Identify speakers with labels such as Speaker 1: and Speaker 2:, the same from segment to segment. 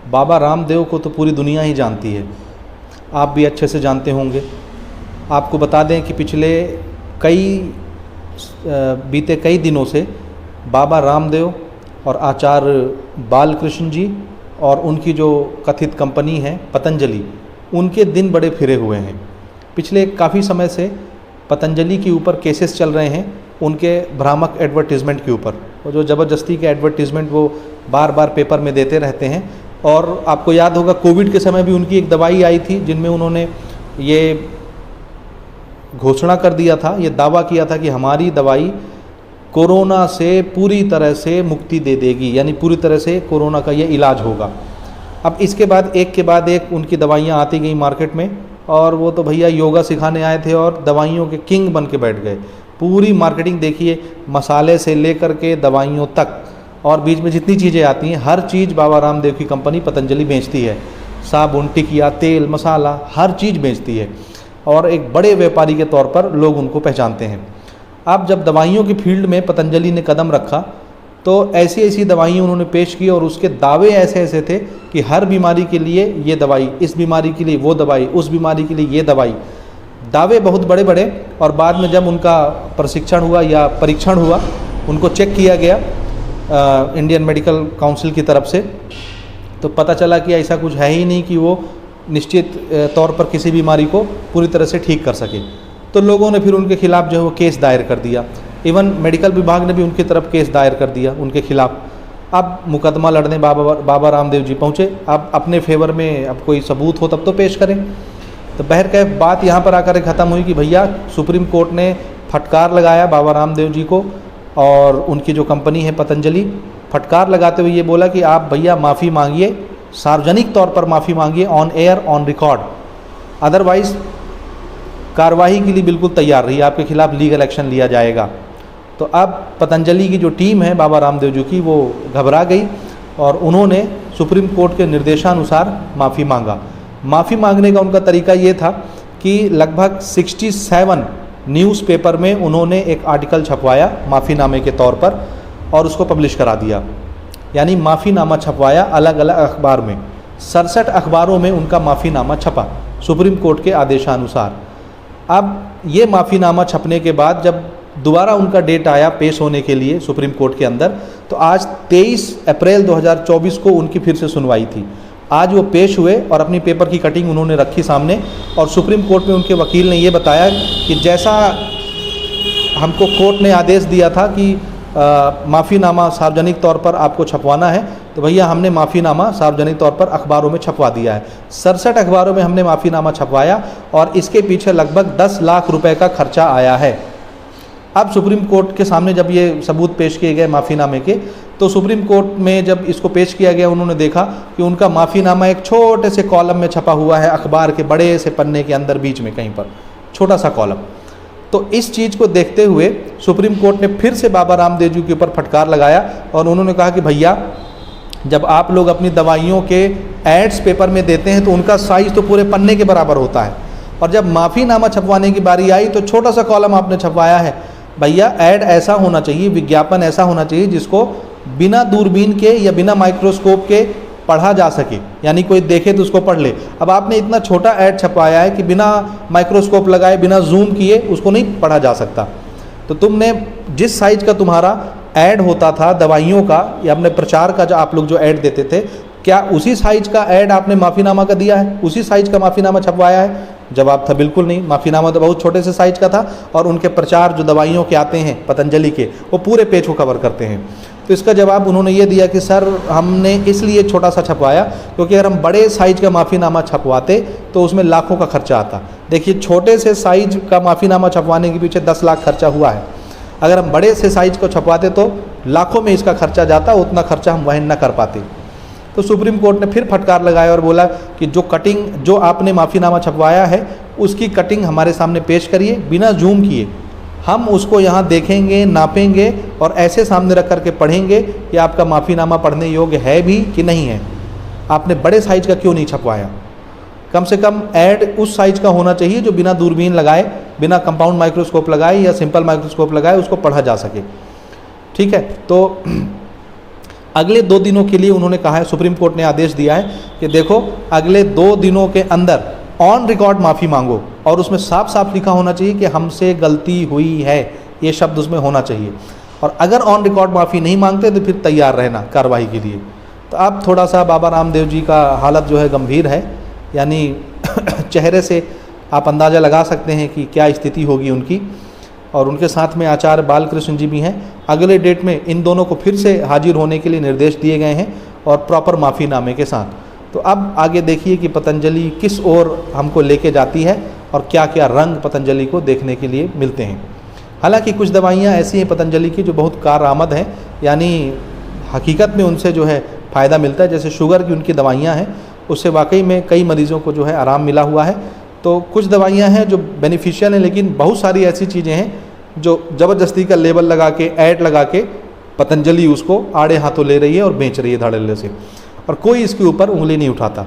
Speaker 1: बाबा रामदेव को तो पूरी दुनिया ही जानती है, आप भी अच्छे से जानते होंगे। आपको बता दें कि बीते कई दिनों से बाबा रामदेव और आचार्य बालकृष्ण जी और उनकी जो कथित कंपनी है पतंजलि, उनके दिन बड़े फिरे हुए हैं। पिछले काफ़ी समय से पतंजलि के ऊपर केसेस चल रहे हैं, उनके भ्रामक एडवर्टीज़मेंट के ऊपर, और जो ज़बरदस्ती के एडवर्टीज़मेंट वो बार बार पेपर में देते रहते हैं। और आपको याद होगा कोविड के समय भी उनकी एक दवाई आई थी जिनमें उन्होंने ये घोषणा कर दिया था, ये दावा किया था कि हमारी दवाई कोरोना से पूरी तरह से मुक्ति दे देगी, यानी पूरी तरह से कोरोना का ये इलाज होगा। अब इसके बाद एक उनकी दवाइयाँ आती गई मार्केट में, और वो तो भैया योगा सिखाने आए थे और दवाइयों के किंग बन के बैठ गए। पूरी मार्केटिंग देखिए, मसाले से लेकर के दवाइयों तक, और बीच में जितनी चीज़ें आती हैं हर चीज़ बाबा रामदेव की कंपनी पतंजलि बेचती है। साबुन, टिकिया, तेल, मसाला, हर चीज़ बेचती है, और एक बड़े व्यापारी के तौर पर लोग उनको पहचानते हैं। अब जब दवाइयों की फील्ड में पतंजलि ने कदम रखा तो ऐसी ऐसी दवाइयाँ उन्होंने पेश की, और उसके दावे ऐसे ऐसे थे कि हर बीमारी के लिए ये दवाई, इस बीमारी के लिए वो दवाई, उस बीमारी के लिए ये दवाई, दावे बहुत बड़े बड़े। और बाद में जब उनका प्रशिक्षण हुआ या परीक्षण हुआ, उनको चेक किया गया इंडियन मेडिकल काउंसिल की तरफ से, तो पता चला कि ऐसा कुछ है ही नहीं कि वो निश्चित तौर पर किसी बीमारी को पूरी तरह से ठीक कर सके। तो लोगों ने फिर उनके खिलाफ जो है वो केस दायर कर दिया। इवन मेडिकल विभाग ने भी उनकी तरफ केस दायर कर दिया उनके खिलाफ। अब मुकदमा लड़ने बाबा रामदेव जी पहुँचे। अब अपने फेवर में अब कोई सबूत हो तब तो पेश करें। तो बहरकैफ बात यहाँ पर आकर ख़त्म हुई कि भैया सुप्रीम कोर्ट ने फटकार लगाया बाबा रामदेव जी को और उनकी जो कंपनी है पतंजलि। फटकार लगाते हुए ये बोला कि आप भैया माफ़ी मांगिए, सार्वजनिक तौर पर माफ़ी मांगिए, on air, on record, otherwise कार्रवाई के लिए बिल्कुल तैयार रहिए, आपके खिलाफ लीगल एक्शन लिया जाएगा। तो अब पतंजलि की जो टीम है बाबा रामदेव जी की, वो घबरा गई और उन्होंने सुप्रीम कोर्ट के निर्देशानुसार माफ़ी मांगा। माफ़ी मांगने का उनका तरीका ये था कि लगभग 67 न्यूज़पेपर में उन्होंने एक आर्टिकल छपवाया माफ़ीनामे के तौर पर और उसको पब्लिश करा दिया। यानी माफ़ीनामा छपवाया अलग अलग अखबार में, 67 अखबारों में उनका माफ़ीनामा छपा सुप्रीम कोर्ट के आदेशानुसार। अब ये माफ़ीनामा छपने के बाद जब दोबारा उनका डेट आया पेश होने के लिए सुप्रीम कोर्ट के अंदर, तो आज 23 अप्रैल 2024 को उनकी फिर से सुनवाई थी। आज वो पेश हुए और अपनी पेपर की कटिंग उन्होंने रखी सामने, और सुप्रीम कोर्ट में उनके वकील ने ये बताया कि जैसा हमको कोर्ट ने आदेश दिया था कि माफ़ीनामा सार्वजनिक तौर पर आपको छपवाना है, तो भैया हमने माफ़ीनामा सार्वजनिक तौर पर अखबारों में छपवा दिया है। 67 अखबारों में हमने माफ़ीनामा छपवाया और इसके पीछे लगभग 10 लाख रुपए का खर्चा आया है। अब सुप्रीम कोर्ट के सामने जब ये सबूत पेश किए गए माफ़ीनामे के, तो सुप्रीम कोर्ट में जब इसको पेश किया गया, उन्होंने देखा कि उनका माफ़ीनामा एक छोटे से कॉलम में छपा हुआ है, अखबार के बड़े से पन्ने के अंदर बीच में कहीं पर छोटा सा कॉलम। तो इस चीज़ को देखते हुए सुप्रीम कोर्ट ने फिर से बाबा रामदेव जी के ऊपर फटकार लगाया और उन्होंने कहा कि भैया जब आप लोग अपनी दवाइयों के एड्स पेपर में देते हैं तो उनका साइज़ तो पूरे पन्ने के बराबर होता है, और जब माफ़ीनामा छपवाने की बारी आई तो छोटा सा कॉलम आपने छपवाया है। भैया ऐड ऐसा होना चाहिए, विज्ञापन ऐसा होना चाहिए जिसको बिना दूरबीन के या बिना माइक्रोस्कोप के पढ़ा जा सके, यानी कोई देखे तो उसको पढ़ ले। अब आपने इतना छोटा ऐड छपवाया है कि बिना माइक्रोस्कोप लगाए, बिना जूम किए उसको नहीं पढ़ा जा सकता। तो तुमने जिस साइज का तुम्हारा ऐड होता था दवाइयों का या अपने प्रचार का, जो आप लोग जो ऐड देते थे, क्या उसी साइज का ऐड आपने माफ़ीनामा का दिया है? उसी साइज का माफ़ीनामा छपवाया है? जवाब था बिल्कुल नहीं, माफ़ीनामा तो बहुत छोटे से साइज का था, और उनके प्रचार जो दवाइयों के आते हैं पतंजलि के, वो पूरे पेज को कवर करते हैं। तो इसका जवाब उन्होंने ये दिया कि सर हमने इसलिए छोटा सा छपवाया क्योंकि अगर हम बड़े साइज का माफ़ीनामा छपवाते तो उसमें लाखों का खर्चा आता। देखिए छोटे से साइज का माफ़ीनामा छपवाने के पीछे 10 लाख खर्चा हुआ है, अगर हम बड़े से साइज को छपवाते तो लाखों में इसका खर्चा जाता, उतना खर्चा हम वहन न कर पाते। तो सुप्रीम कोर्ट ने फिर फटकार लगाया और बोला कि जो कटिंग जो आपने माफ़ीनामा छपवाया है उसकी कटिंग हमारे सामने पेश करिए बिना जूम किए, हम उसको यहाँ देखेंगे, नापेंगे और ऐसे सामने रख करके पढ़ेंगे कि आपका माफ़ीनामा पढ़ने योग्य है भी कि नहीं है। आपने बड़े साइज का क्यों नहीं छपवाया? कम से कम ऐड उस साइज का होना चाहिए जो बिना दूरबीन लगाए, बिना कंपाउंड माइक्रोस्कोप लगाए या सिंपल माइक्रोस्कोप लगाए उसको पढ़ा जा सके। ठीक है, तो अगले 2 दिनों के लिए उन्होंने कहा है, सुप्रीम कोर्ट ने आदेश दिया है कि देखो अगले 2 दिनों के अंदर ऑन रिकॉर्ड माफ़ी मांगो, और उसमें साफ साफ लिखा होना चाहिए कि हमसे गलती हुई है, ये शब्द उसमें होना चाहिए। और अगर ऑन रिकॉर्ड माफ़ी नहीं मांगते तो फिर तैयार रहना कार्रवाई के लिए। तो अब थोड़ा सा बाबा रामदेव जी का हालत जो है गंभीर है, यानी चेहरे से आप अंदाज़ा लगा सकते हैं कि क्या स्थिति होगी उनकी। और उनके साथ में आचार्य बालकृष्ण जी भी हैं। अगले डेट में इन दोनों को फिर से हाजिर होने के लिए निर्देश दिए गए हैं और प्रॉपर माफ़ीनामे के साथ। तो अब आगे देखिए कि पतंजलि किस ओर हमको लेके जाती है और क्या क्या रंग पतंजलि को देखने के लिए मिलते हैं। हालांकि कुछ दवाइयाँ ऐसी हैं पतंजलि की जो बहुत कारआमद हैं, यानी हकीकत में उनसे जो है फ़ायदा मिलता है। जैसे शुगर की उनकी दवाइयाँ हैं, उससे वाकई में कई मरीज़ों को जो है आराम मिला हुआ है। तो कुछ दवाइयाँ हैं जो बेनिफिशियल हैं, लेकिन बहुत सारी ऐसी चीज़ें हैं जो ज़बरदस्ती का लेबल लगा के, ऐड लगा के पतंजलि उसको आड़े हाथों ले रही है और बेच रही है धड़ल्ले से, और कोई इसके ऊपर उंगली नहीं उठाता।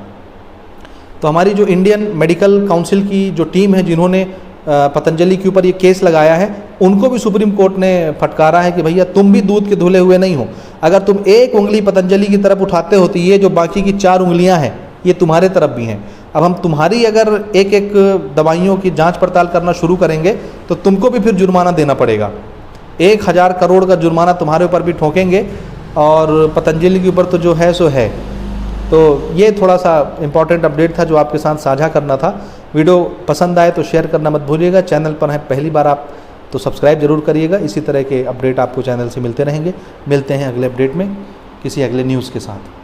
Speaker 1: तो हमारी जो इंडियन मेडिकल काउंसिल की जो टीम है जिन्होंने पतंजलि के ऊपर ये केस लगाया है, उनको भी सुप्रीम कोर्ट ने फटकारा है कि भैया तुम भी दूध के धुले हुए नहीं हो। अगर तुम एक उंगली पतंजलि की तरफ उठाते हो तो ये जो बाकी की 4 उंगलियां हैं ये तुम्हारे तरफ भी हैं। अब हम तुम्हारी अगर एक एक दवाइयों की जांच पड़ताल करना शुरू करेंगे तो तुमको भी फिर जुर्माना देना पड़ेगा। 1000 करोड़ का जुर्माना तुम्हारे ऊपर भी ठोकेंगे, और पतंजलि के ऊपर तो जो है सो है। तो ये थोड़ा सा इम्पॉर्टेंट अपडेट था जो आपके साथ साझा करना था। वीडियो पसंद आए तो शेयर करना मत भूलिएगा। चैनल पर है पहली बार आप तो सब्सक्राइब जरूर करिएगा। इसी तरह के अपडेट आपको चैनल से मिलते रहेंगे। मिलते हैं अगले अपडेट में किसी अगले न्यूज़ के साथ।